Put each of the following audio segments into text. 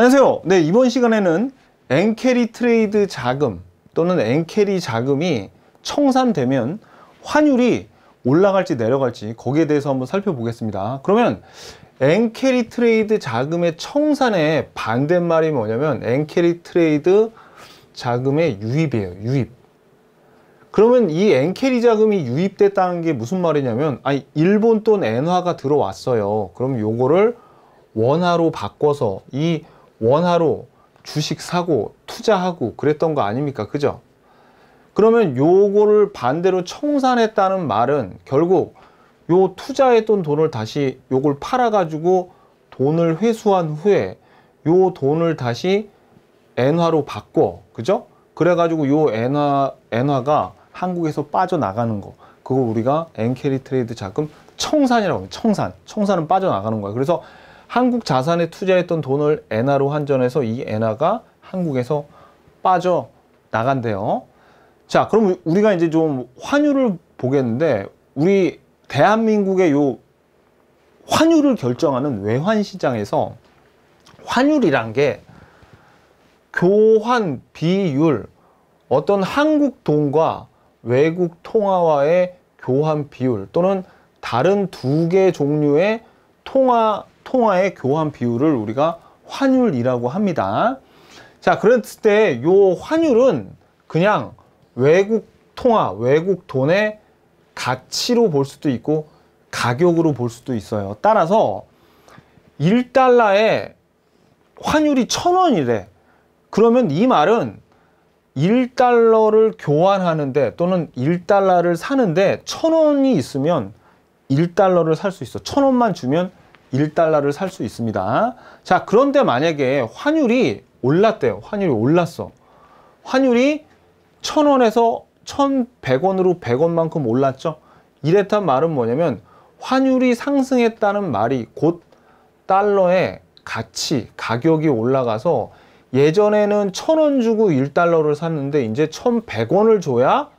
안녕하세요. 네, 이번 시간에는 엔캐리 트레이드 자금 또는 엔캐리 자금이 청산되면 환율이 올라갈지 내려갈지 거기에 대해서 한번 살펴보겠습니다. 그러면 엔캐리 트레이드 자금의 청산의 반대말이 뭐냐면 엔캐리 트레이드 자금의 유입이에요. 유입. 그러면 이 엔캐리 자금이 유입됐다는 게 무슨 말이냐면, 아니, 일본 돈 엔화가 들어왔어요. 그럼 요거를 원화로 바꿔서 이 원화로 주식 사고 투자하고 그랬던 거 아닙니까? 그죠? 그러면 요거를 반대로 청산했다는 말은 결국 요 투자했던 돈을 다시 요걸 팔아 가지고 돈을 회수한 후에 요 돈을 다시 엔화로 바꿔, 그죠? 그래 가지고 요 엔화가 한국에서 빠져나가는 거, 그거 우리가 엔캐리 트레이드 자금 청산이라고 해요. 청산은 빠져나가는 거야. 그래서 한국 자산에 투자했던 돈을 엔화로 환전해서 이 엔화가 한국에서 빠져나간대요. 자, 그럼 우리가 이제 좀 환율을 보겠는데, 우리 대한민국의 요 환율을 결정하는 외환시장에서 환율이란 게 교환 비율, 어떤 한국 돈과 외국 통화와의 교환 비율 또는 다른 두 개 종류의 통화의 교환 비율을 우리가 환율이라고 합니다. 자, 그랬을 때 요 환율은 그냥 외국 통화, 외국 돈의 가치로 볼 수도 있고 가격으로 볼 수도 있어요. 따라서 1달러에 환율이 1,000원이래. 그러면 이 말은 1달러를 교환하는데 또는 1달러를 사는데 1,000원이 있으면 1달러를 살 수 있어. 1,000원만 주면 1달러를 살 수 있습니다. 자, 그런데 만약에 환율이 올랐대요. 환율이 올랐어. 환율이 1,000원에서 1,100원으로 100원만큼 올랐죠. 이랬단 말은 뭐냐면 환율이 상승했다는 말이 곧 달러의 가치, 가격이 올라가서 예전에는 1,000원 주고 1달러를 샀는데 이제 1,100원을 줘야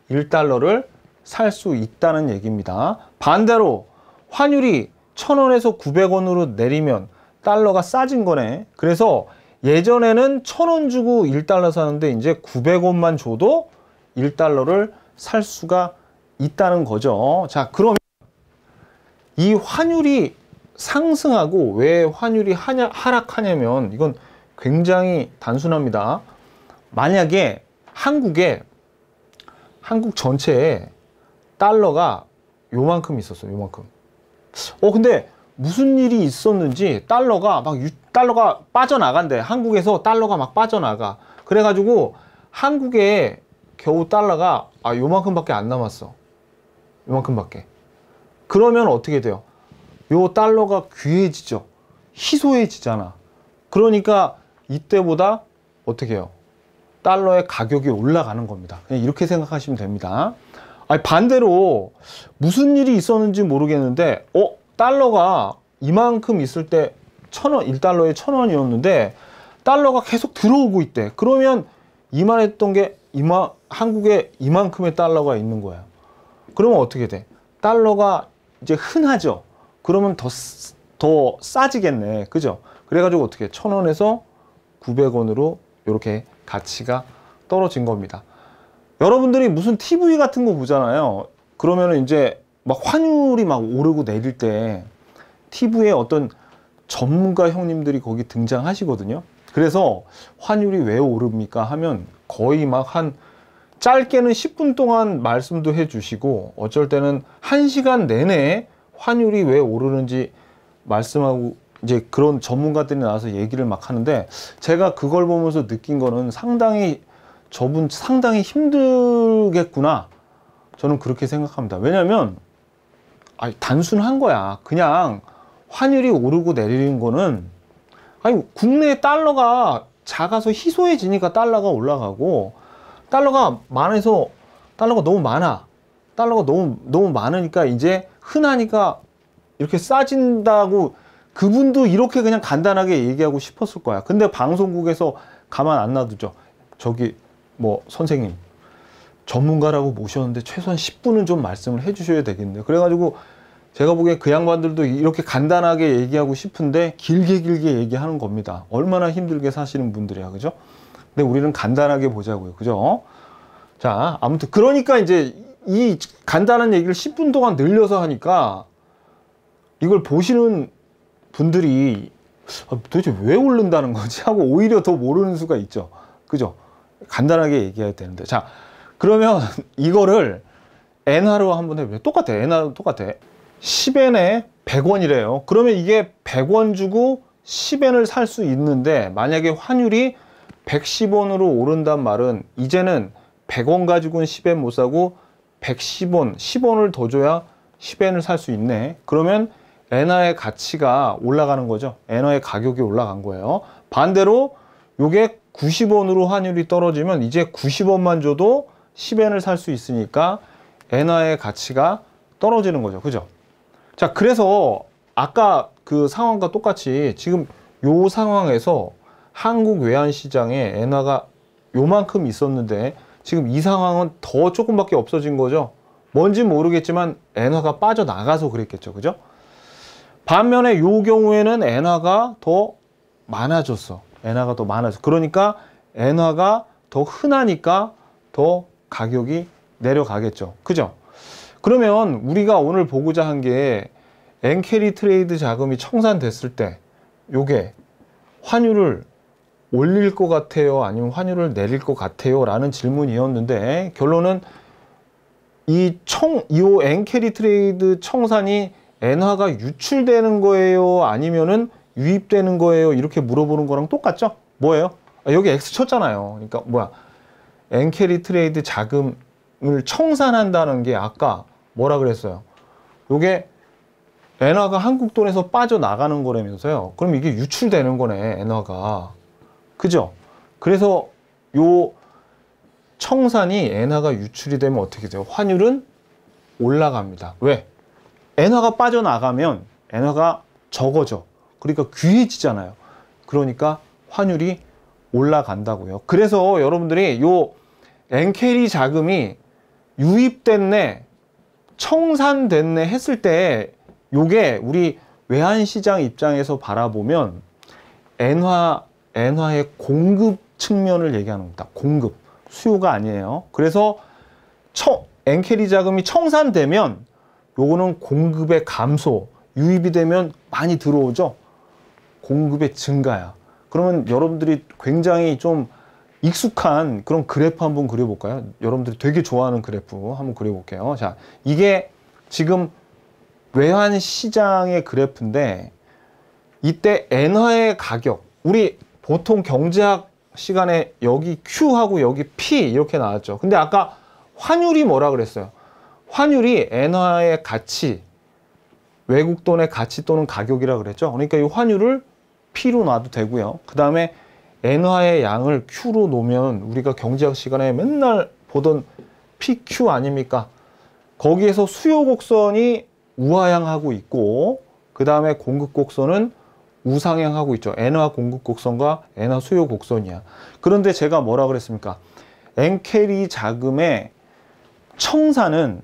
1달러를 살 수 있다는 얘기입니다. 반대로 환율이 1,000원에서 900원으로 내리면 달러가 싸진 거네. 그래서 예전에는 1,000원 주고 1달러 사는데 이제 900원만 줘도 1달러를 살 수가 있다는 거죠. 자, 그러면 이 환율이 상승하고 왜 환율이 하락하냐면 이건 굉장히 단순합니다. 만약에 한국 전체에 달러가 요만큼 있었어요. 요만큼. 근데 무슨 일이 있었는지 달러가 빠져나간대. 한국에서 달러가 막 빠져나가. 그래가지고 한국에 겨우 달러가 요만큼밖에 안 남았어. 요만큼밖에. 그러면 어떻게 돼요? 요 달러가 귀해지죠. 희소해지잖아. 그러니까 이때보다 어떻게 해요? 달러의 가격이 올라가는 겁니다. 그냥 이렇게 생각하시면 됩니다. 반대로 무슨 일이 있었는지 모르겠는데 달러가 이만큼 있을 때 1,000원, 1달러에 1,000원이었는데 달러가 계속 들어오고 있대. 그러면 이만했던 게 한국에 이만큼의 달러가 있는 거야. 그러면 어떻게 돼? 달러가 이제 흔하죠. 그러면 더 싸지겠네. 그죠? 그래가지고 어떻게 1,000원에서 900원으로 이렇게 가치가 떨어진 겁니다. 여러분들이 무슨 TV 같은 거 보잖아요. 그러면은 이제 막 환율이 막 오르고 내릴 때 TV에 어떤 전문가 형님들이 거기 등장하시거든요. 그래서 환율이 왜 오릅니까 하면 거의 막 짧게는 10분 동안 말씀도 해주시고 어쩔 때는 1시간 내내 환율이 왜 오르는지 말씀하고 이제 그런 전문가들이 나와서 얘기를 막 하는데, 제가 그걸 보면서 느낀 거는 저분 상당히 힘들겠구나. 저는 그렇게 생각합니다. 왜냐면 단순한 거야. 그냥 환율이 오르고 내리는 거는 국내 달러가 작아서 희소해지니까 달러가 올라가고, 달러가 너무 많아. 달러가 너무 많으니까 이제 흔하니까 이렇게 싸진다고 그분도 이렇게 그냥 간단하게 얘기하고 싶었을 거야. 근데 방송국에서 가만 안 놔두죠. 저기 뭐 선생님 전문가라고 모셨는데 최소한 10분은 좀 말씀을 해 주셔야 되겠네요. 그래가지고 제가 보기엔 그 양반들도 이렇게 간단하게 얘기하고 싶은데 길게 얘기하는 겁니다. 얼마나 힘들게 사시는 분들이야, 그죠? 근데 우리는 간단하게 보자고요, 그죠? 자, 아무튼 그러니까 이제 이 간단한 얘기를 10분 동안 늘려서 하니까 이걸 보시는 분들이 도대체 왜 오른다는 거지 하고 오히려 더 모르는 수가 있죠, 그죠? 간단하게 얘기해야 되는데. 자, 그러면 이거를 엔화로 한번 해보세요. 똑같아, 엔화로 똑같아. 10엔에 100원이래요. 그러면 이게 100원 주고 10엔을 살 수 있는데, 만약에 환율이 110원으로 오른단 말은 이제는 100원 가지고는 10엔 못 사고 110원, 10원을 더 줘야 10엔을 살 수 있네. 그러면 엔화의 가치가 올라가는 거죠. 엔화의 가격이 올라간 거예요. 반대로 요게 90원으로 환율이 떨어지면 이제 90원만 줘도 10엔을 살 수 있으니까 엔화의 가치가 떨어지는 거죠, 그죠? 자, 그래서 아까 그 상황과 똑같이 지금 요 상황에서 한국 외환시장에 엔화가 요만큼 있었는데 지금 이 상황은 더 조금밖에 없어진 거죠. 뭔지 모르겠지만 엔화가 빠져나가서 그랬겠죠, 그죠? 반면에 요 경우에는 엔화가 더 많아졌어. 엔화가 더 많아졌어. 그러니까 엔화가 더 흔하니까 더 가격이 내려가겠죠, 그죠? 그러면 우리가 오늘 보고자 한 게 엔캐리 트레이드 자금이 청산됐을 때 요게 환율을 올릴 것 같아요, 아니면 환율을 내릴 것 같아요 라는 질문이었는데, 결론은 이 엔캐리 트레이드 청산이 엔화가 유출되는 거예요, 아니면은 유입되는 거예요, 이렇게 물어보는 거랑 똑같죠? 뭐예요? 여기 X 쳤잖아요. 그러니까 뭐야, 엔캐리 트레이드 자금을 청산한다는 게 아까 뭐라 그랬어요? 요게 엔화가 한국 돈에서 빠져나가는 거라면서요. 그럼 이게 유출되는 거네, 엔화가. 그죠? 그래서 요 청산이 엔화가 유출이 되면 어떻게 돼요? 환율은 올라갑니다. 왜? 엔화가 빠져나가면 엔화가 적어져. 그러니까 귀해지잖아요. 그러니까 환율이 올라간다고요. 그래서 여러분들이 요 엔캐리 자금이 유입됐네, 청산됐네 했을 때 요게 우리 외환시장 입장에서 바라보면 엔화의 공급 측면을 얘기하는 겁니다. 공급, 수요가 아니에요. 그래서 엔캐리 자금이 청산되면 요거는 공급의 감소, 유입이 되면 많이 들어오죠. 공급의 증가야. 그러면 여러분들이 굉장히 좀 익숙한 그런 그래프 한번 그려볼까요? 여러분들이 되게 좋아하는 그래프 한번 그려볼게요. 자, 이게 지금 외환시장의 그래프인데, 이때 엔화의 가격, 우리 보통 경제학 시간에 여기 Q하고 여기 P 이렇게 나왔죠. 근데 아까 환율이 뭐라 그랬어요? 환율이 엔화의 가치, 외국 돈의 가치 또는 가격이라 그랬죠. 그러니까 이 환율을 P로 놔도 되고요. 그 다음에 엔화의 양을 Q로 놓으면 우리가 경제학 시간에 맨날 보던 PQ 아닙니까? 거기에서 수요 곡선이 우하향하고 있고, 그 다음에 공급 곡선은 우상향하고 있죠. 엔화 공급 곡선과 엔화 수요 곡선이야. 그런데 제가 뭐라 그랬습니까? 엔캐리 자금의 청산은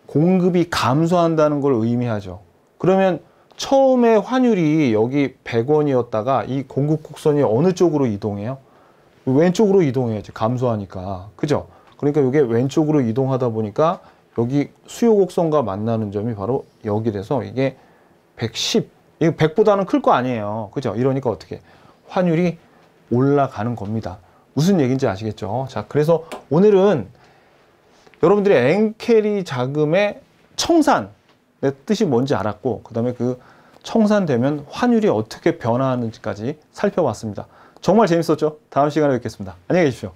공급이 감소한다는 걸 의미하죠. 그러면 처음에 환율이 여기 100원이었다가 이 공급 곡선이 어느 쪽으로 이동해요? 왼쪽으로 이동해야지, 감소하니까. 그죠? 그러니까 이게 왼쪽으로 이동하다 보니까 여기 수요 곡선과 만나는 점이 바로 여기 돼서 이게 110, 이거 100보다는 클 거 아니에요. 그죠? 이러니까 어떻게? 환율이 올라가는 겁니다. 무슨 얘기인지 아시겠죠? 자, 그래서 오늘은 여러분들이 엔캐리 자금의 청산의 뜻이 뭔지 알았고, 그 다음에 그 청산되면 환율이 어떻게 변화하는지까지 살펴봤습니다. 정말 재밌었죠? 다음 시간에 뵙겠습니다. 안녕히 계십시오.